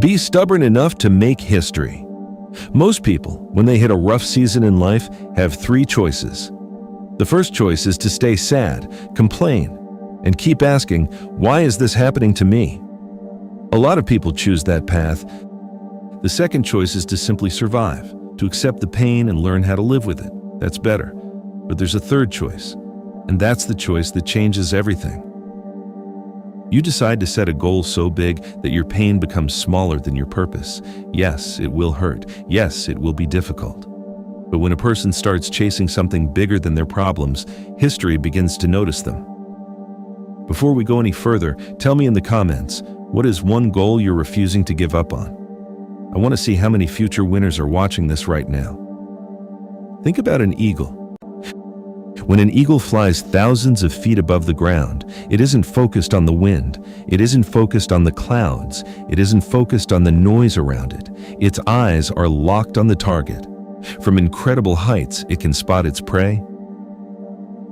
Be stubborn enough to make history. Most people, when they hit a rough season in life, have three choices. The first choice is to stay sad, complain, and keep asking, why is this happening to me? A lot of people choose that path. The second choice is to simply survive, to accept the pain and learn how to live with it. That's better. But there's a third choice, and that's the choice that changes everything. You decide to set a goal so big that your pain becomes smaller than your purpose. Yes, it will hurt. Yes, it will be difficult. But when a person starts chasing something bigger than their problems, history begins to notice them. Before we go any further, tell me in the comments, what is one goal you're refusing to give up on? I want to see how many future winners are watching this right now. Think about an eagle. When an eagle flies thousands of feet above the ground, it isn't focused on the wind, it isn't focused on the clouds, it isn't focused on the noise around it. Its eyes are locked on the target. From incredible heights, it can spot its prey.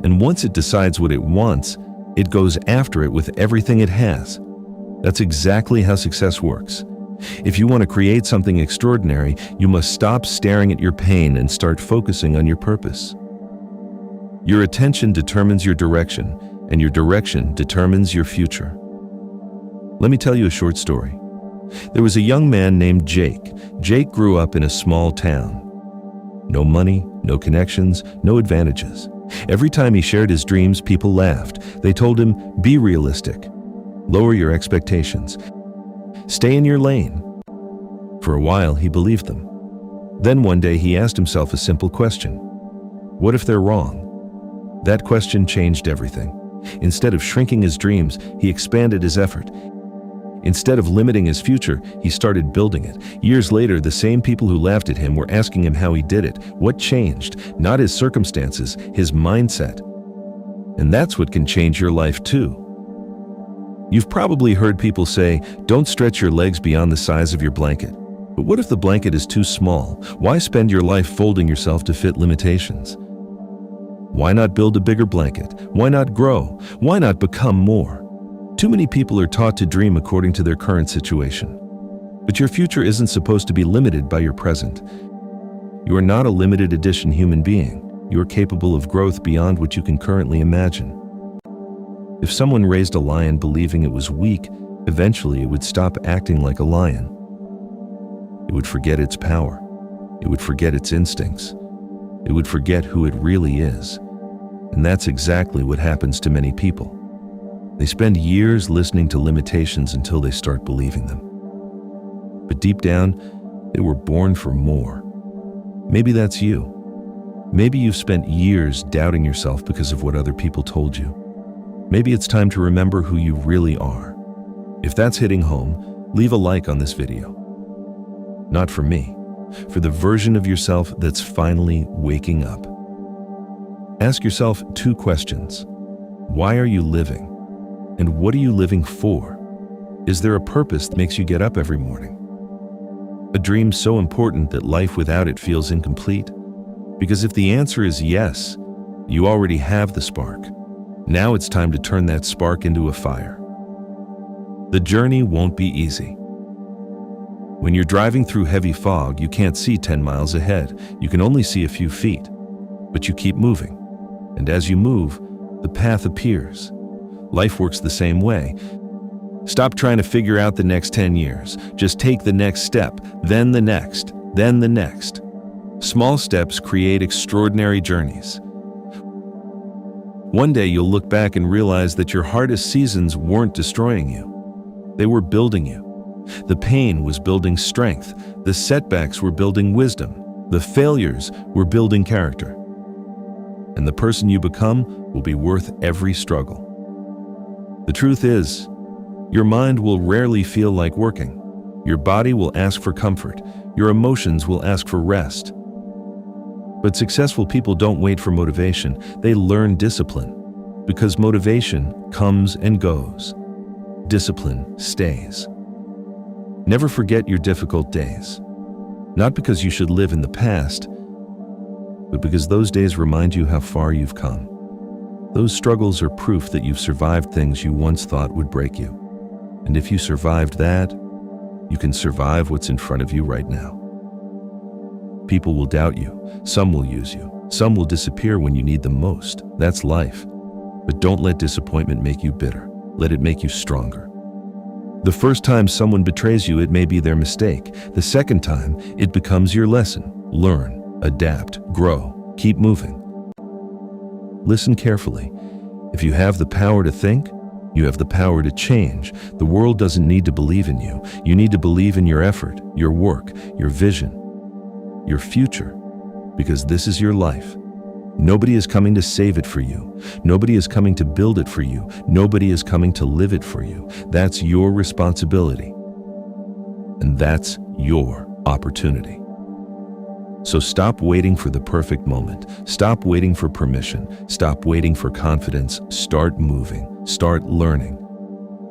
And once it decides what it wants, it goes after it with everything it has. That's exactly how success works. If you want to create something extraordinary, you must stop staring at your pain and start focusing on your purpose. Your attention determines your direction, and your direction determines your future. Let me tell you a short story. There was a young man named Jake. Jake grew up in a small town. No money, no connections, no advantages. Every time he shared his dreams, people laughed. They told him, be realistic. Lower your expectations. Stay in your lane. For a while, he believed them. Then one day he asked himself a simple question. What if they're wrong? That question changed everything. Instead of shrinking his dreams, he expanded his effort. Instead of limiting his future, he started building it. Years later, the same people who laughed at him were asking him how he did it. What changed? Not his circumstances, his mindset. And that's what can change your life too. You've probably heard people say, don't stretch your legs beyond the size of your blanket. But what if the blanket is too small? Why spend your life folding yourself to fit limitations? Why not build a bigger blanket? Why not grow? Why not become more? Too many people are taught to dream according to their current situation. But your future isn't supposed to be limited by your present. You are not a limited edition human being. You are capable of growth beyond what you can currently imagine. If someone raised a lion believing it was weak, eventually it would stop acting like a lion. It would forget its power. It would forget its instincts. It would forget who it really is. And that's exactly what happens to many people. They spend years listening to limitations until they start believing them. But deep down, they were born for more. Maybe that's you. Maybe you've spent years doubting yourself because of what other people told you. Maybe it's time to remember who you really are. If that's hitting home, leave a like on this video. Not for me, for the version of yourself that's finally waking up. Ask yourself two questions. Why are you living? And what are you living for? Is there a purpose that makes you get up every morning? A dream so important that life without it feels incomplete? Because if the answer is yes, you already have the spark. Now it's time to turn that spark into a fire. The journey won't be easy. When you're driving through heavy fog, you can't see 10 miles ahead. You can only see a few feet. But you keep moving. And as you move, the path appears. Life works the same way. Stop trying to figure out the next 10 years. Just take the next step, then the next, then the next. Small steps create extraordinary journeys. One day you'll look back and realize that your hardest seasons weren't destroying you. They were building you. The pain was building strength. The setbacks were building wisdom. The failures were building character. And the person you become will be worth every struggle. The truth is, your mind will rarely feel like working. Your body will ask for comfort. Your emotions will ask for rest. But successful people don't wait for motivation. They learn discipline. Because motivation comes and goes. Discipline stays. Never forget your difficult days. Not because you should live in the past, but because those days remind you how far you've come. Those struggles are proof that you've survived things you once thought would break you. And if you survived that, you can survive what's in front of you right now. People will doubt you, some will use you, some will disappear when you need them most. That's life. But don't let disappointment make you bitter. Let it make you stronger. The first time someone betrays you, it may be their mistake. The second time, it becomes your lesson. Learn, adapt, grow, keep moving. Listen carefully. If you have the power to think, you have the power to change. The world doesn't need to believe in you. You need to believe in your effort, your work, your vision, your future, because this is your life. Nobody is coming to save it for you. Nobody is coming to build it for you. Nobody is coming to live it for you. That's your responsibility. And that's your opportunity. So stop waiting for the perfect moment. Stop waiting for permission. Stop waiting for confidence. Start moving. Start learning.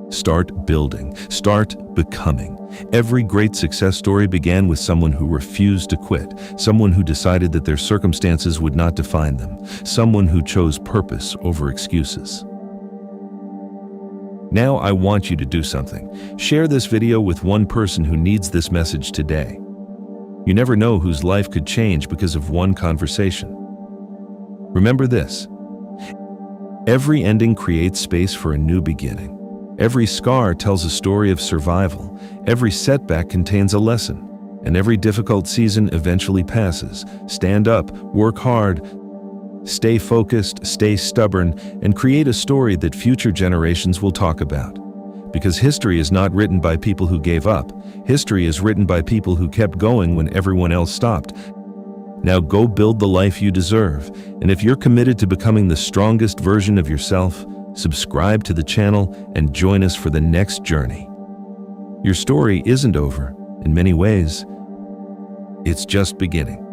Start building. Start becoming. Every great success story began with someone who refused to quit, someone who decided that their circumstances would not define them, someone who chose purpose over excuses. Now I want you to do something. Share this video with one person who needs this message today. You never know whose life could change because of one conversation. Remember this: every ending creates space for a new beginning. Every scar tells a story of survival. Every setback contains a lesson. And every difficult season eventually passes. Stand up, work hard, stay focused, stay stubborn, and create a story that future generations will talk about. Because history is not written by people who gave up. History is written by people who kept going when everyone else stopped. Now go build the life you deserve. And if you're committed to becoming the strongest version of yourself, subscribe to the channel and join us for the next journey. Your story isn't over. In many ways, it's just beginning.